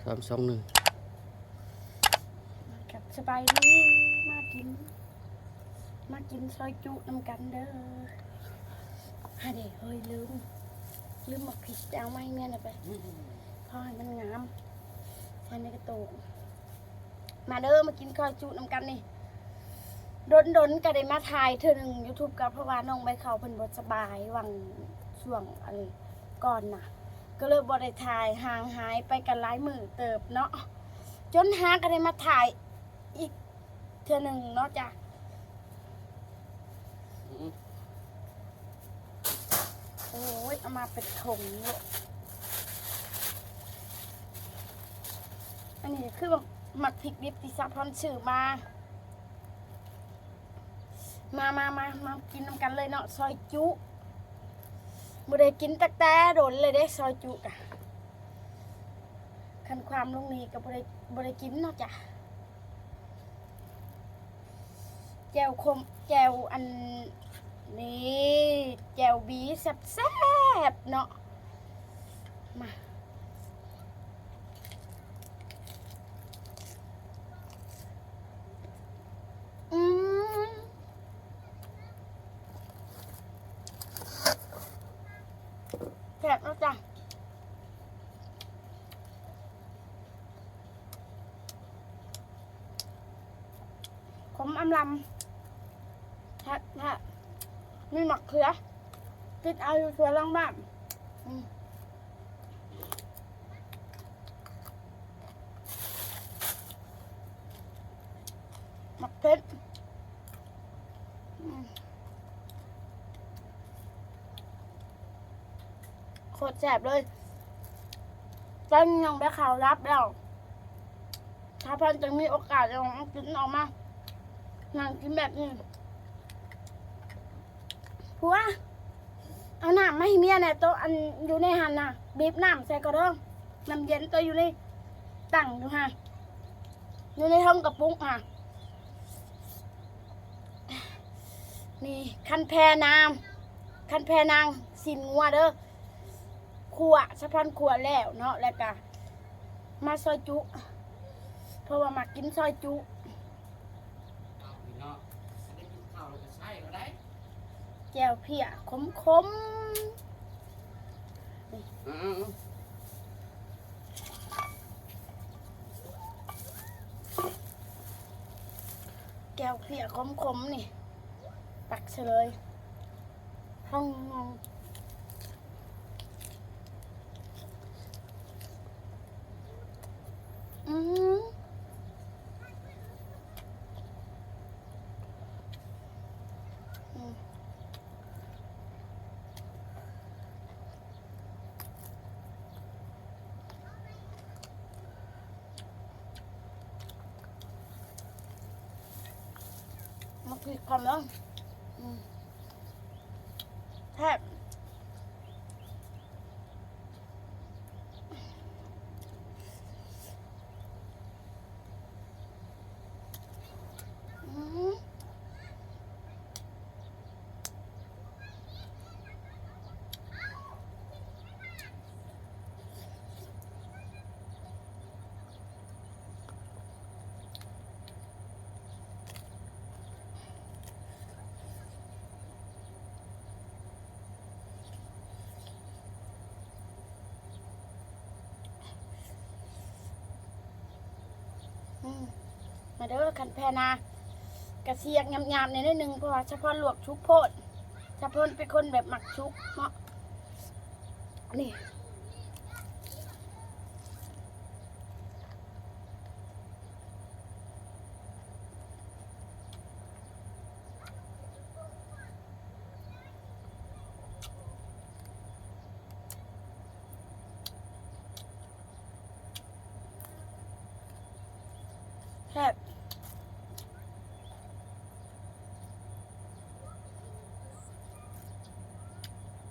3 2 1กับสบายดีมากินซอยจุน้ำกันเด้อฮะเด็กเฮ้ยลืมหมักผิดเอาไม้เมียน่ะไปพอให้มันงามใส่ในกระโตกมาเด้อมากินซอยจุน้ำกันนี่ดนก็ได้มาถ่ายเธอหนึ่ง YouTube กับเพราะว่าน้องใบเขาเพิ่นบ่สบายวังช่วงอะไรก่อนน่ะก็เลยบ่ได้ถ่ายห่างหายไปกันหลายมื้อเติบเนาะจนหาก็ได้มาถ่ายอีกเธอหนึ่งเนาะจ้ะโอ้ยเอามาเป็นถุงเลยอันนี้คือแบบหมักพริกดิบที่ซาพอนซื้อมากินน้ำกันเลยเนาะซอยจุบ่ได้กินตักแต่โดนเลยเด้ซอยจุอ่ะคันความลงนี้ก็บ่ได้กินเนาะจ้ะแจ่วคมแจ่วอันนี้แจ่วบีแซ่บๆเนาะมาแซ่บแล้วจ้ะขมอำลำถ้ามีหมักเขือติดเอาอยู่สวนหลังบ้านหมักเผ็ดโคตรแซ่บเลยตอนยังไปข่าวรับแล้วถ้าพันจะมีโอกาสจะลองกินออกมานั่งกินแบบนี้ผัวเอาน้ำมาให้เมียเนี่ยตัวอันอยู่ในหันน่ะบีบน้ำใส่กระด้งน้ำเย็นตัวอยู่ในตั้งอยู่ฮะอยู่ในห้องกระปุกฮะนี่คันแพนางสินงัวเด้อขัวสะพานขัวแล้วเนาะแล้วก็มาซอยจุเพราะว่ามากินซอยจุแก้วเพียขมแก้วเพียขมนี่ตักเฉลยห้องงงมาคุยกันแล้วแทบมาเด้อคันแพนากระเสียกงามๆในนิดนึงเพราะว่าเฉพาะลวกชุบโพดเฉพาะเป็นคนแบบหมักชุบเนาะนี่แซ่บ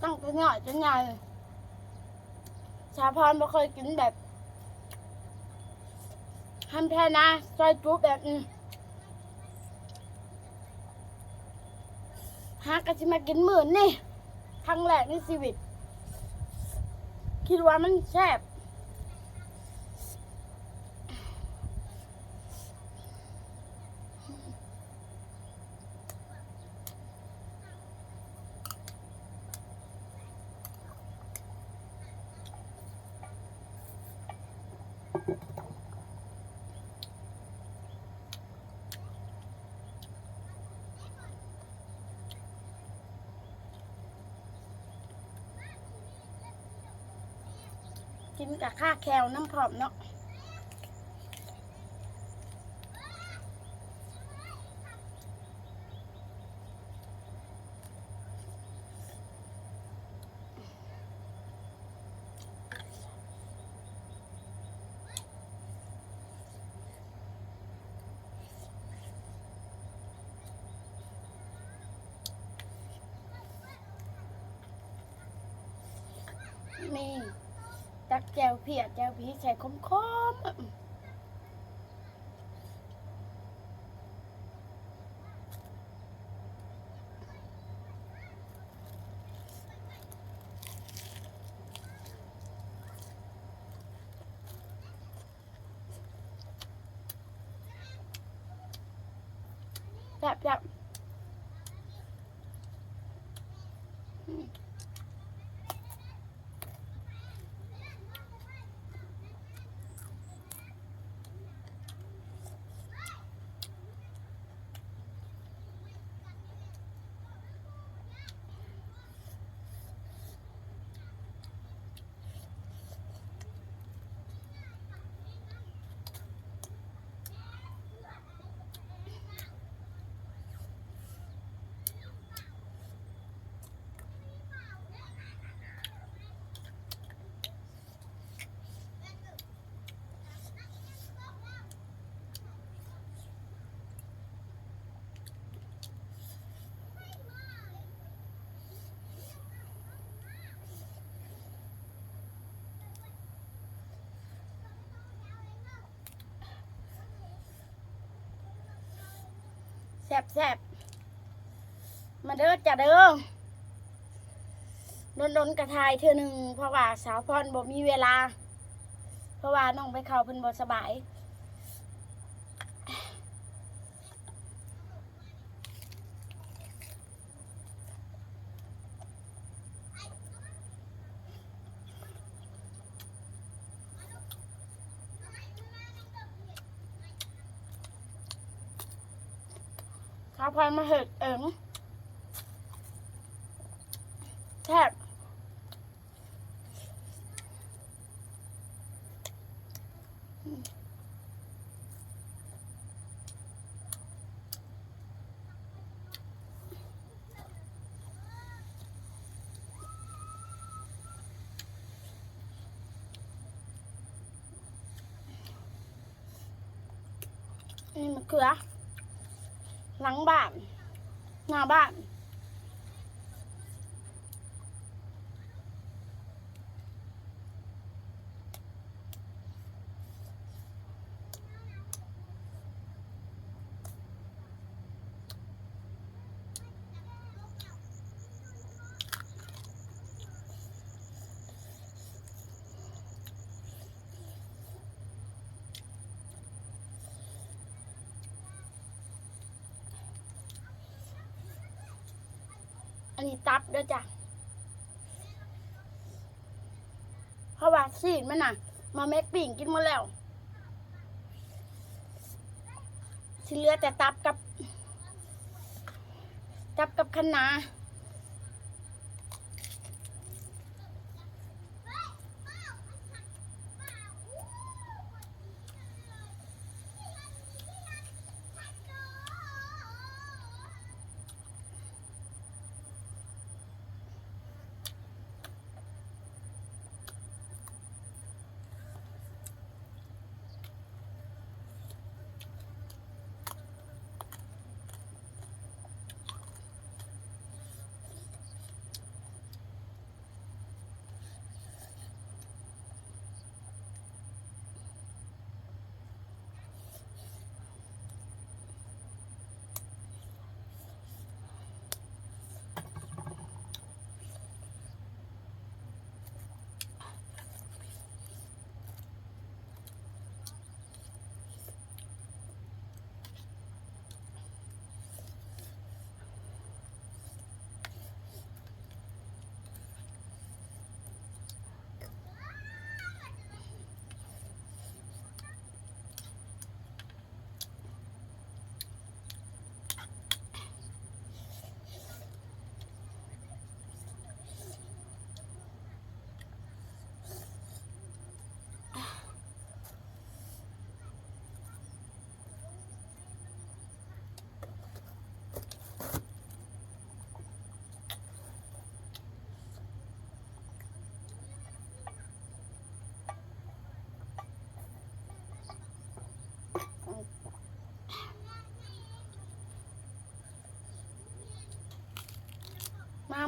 ตั้งแต่ง่ายจนใหญ่ชาพรไม่เคยกินแบบฮันแพนาซอยจุ๊บแบบนี้หากะจะมากินมื้อนี่ครั้งแรกในชีวิตคิดว่ามันแซ่บ กินกับข้าแคลน้ำผอมเนาะนี่ตักแจวเพียแจวพีใส่คมๆแบบแซ่บมาเด้อจ้ะเด้อโดนกระทายเธอหนึ่งเพราะว่าสาวพรบ่มีเวลาเพราะว่าน้องไปเข้าเพิ่นบ่สบายสาวพรมาเหิดแซ่บนี่มะเขือหลังบ้านหน้าบ้านอันนี้ตับเด้อจ้ะเพราะว่าซีดมันน่ะมาแม็กปิ่งกินหมดแล้วที่เหลือแต่ตับกับคะน้า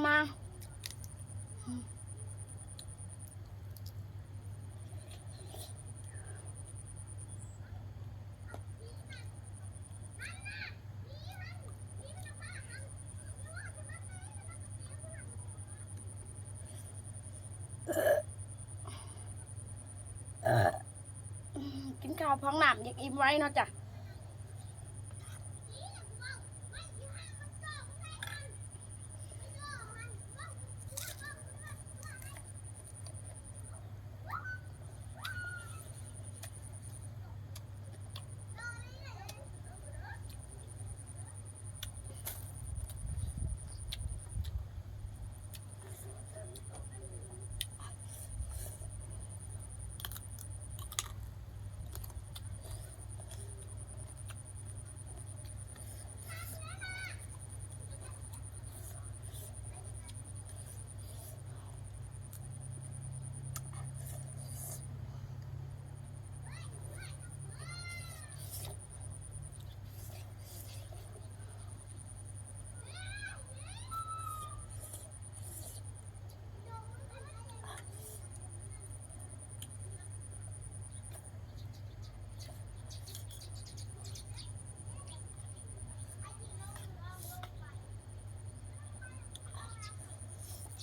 มากินข้าวพ้องหนามอยากอิ่มไว้เนาะจ้ะ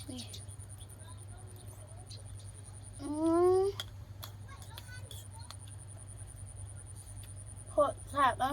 นี่โหดแสบอ่ะ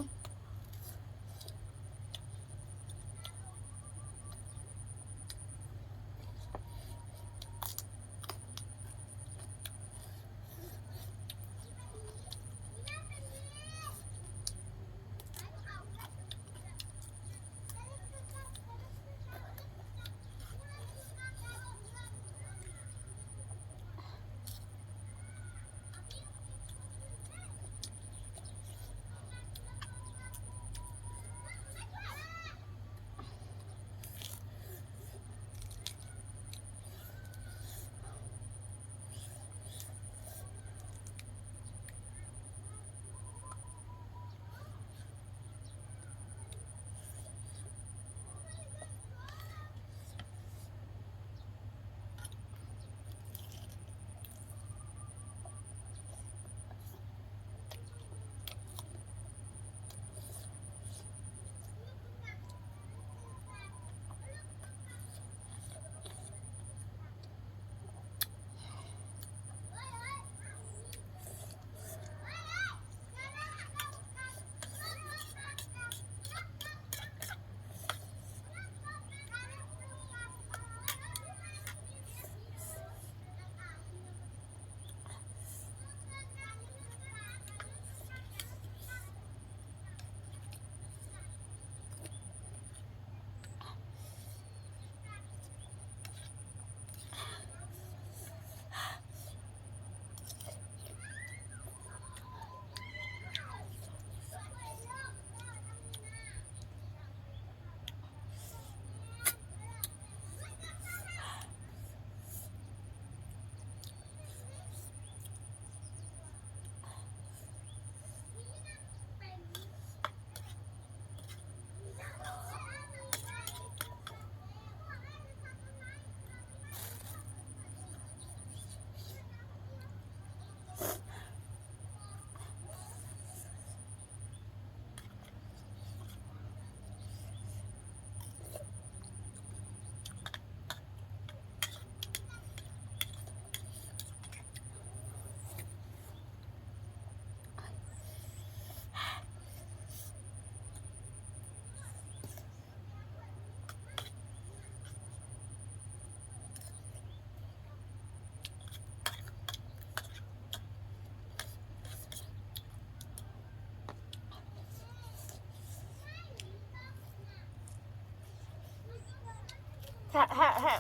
แฮะ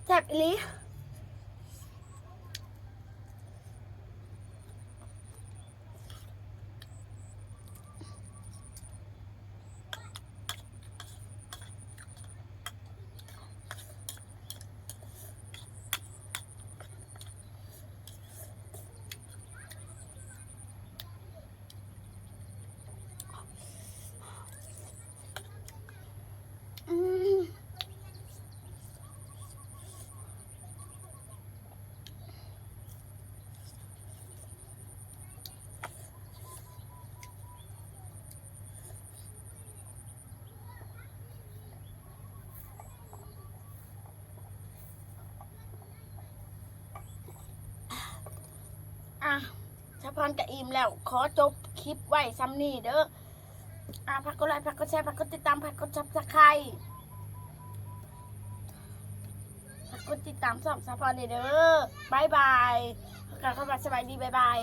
แซ่บอีหลี พรกับอิ่มแล้วขอจบคลิปไว้ซ้ำนี่เด้อพักก็ไลค์พักก็แชร์พักก็ติดตามพักก็ซับสไครต์พักก็ติดตามส่องสะพรเด้อบายบายขอบคุณสบายดีบายบาย